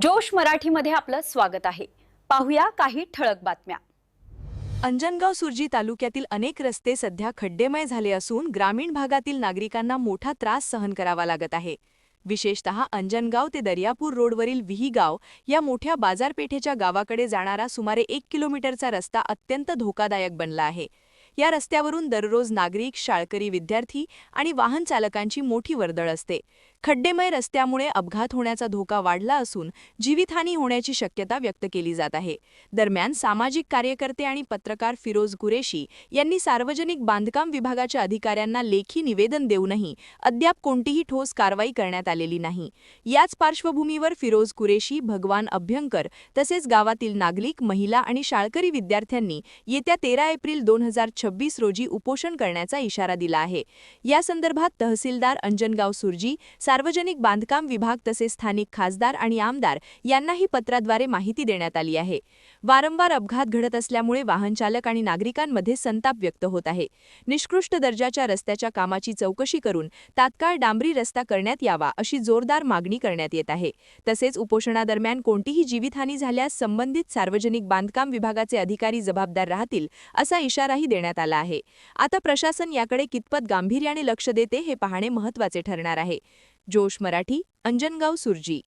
जोश मराठीमध्ये आपलं स्वागत आहे। पाहूया काही ठळक बातम्या। अंजनगाव सुर्जी तालुक्यातील अनेक रस्ते सध्या खड्डेमय झाले असून ग्रामीण भागातील नागरिकांना मोठा त्रास सहन करावा लागत आहे। विशेषतः अंजनगाव ते दर्यापूर रोडवरील विहीगाव या मोठ्या बाजारपेठेच्या गावाकडे जाणारा सुमारे 1 किलोमीटरचा रस्ता अत्यंत धोकादायक बनला आहे। या रस्त्यावरून दररोज नागरिक, शाळकरी विद्यार्थी आणि वाहन चालकांची मोठी वर्दळ असते। खड्डेमय रस्त्यामुळे अपघात होण्याचा धोका वाढला असून जीवितहानी होण्याची शक्यता व्यक्त केली जात आहे। दरम्यान सामाजिक कार्यकर्ते आणि पत्रकार फिरोज कुरेशी यांनी सार्वजनिक बांधकाम विभागाच्या अधिकाऱ्यांना लेखी निवेदन देऊनही अद्याप कोणतीही ठोस कारवाई करण्यात आलेली नाही। याच पार्श्वभूमीवर फिरोज कुरेशी, भगवान अभ्यंकर तसेच गावातील नागरिक, महिला आणि शाळकरी विद्यार्थ्यांनी येत्या 13 एप्रिल 2026 रोजी उपोषण करण्याचा इशारा दिला आहे। या संदर्भात तहसीलदार अंजनगाव सुर्जी, सार्वजनिक बांधकाम विभाग तसेच स्थानिक खासदार आणि आमदार यांनाही पत्राद्वारे माहिती देण्यात आली आहे। वारंवार अपघात घडत असल्यामुळे वाहनचालक आणि नागरिकांमध्ये संताप व्यक्त होत आहे। निष्कृष्ट दर्जाच्या रस्त्याच्या कामाची चौकशी करून तात्काळ डांबरी रस्ता करण्यात यावा अशी जोरदार मागणी करण्यात येत आहे। तसेच उपोषणादरम्यान कोणतीही जीवितहानी झाल्यास संबंधित सार्वजनिक बांधकाम विभागाचे अधिकारी जबाबदार राहतील असा इशाराही देण्यात आला आहे। आता प्रशासन याकडे कितपत गांभीर्याने लक्ष देते हे पाहणे महत्त्वाचे ठरणार आहे। जोश मराठी, अंजनगाव सुर्जी।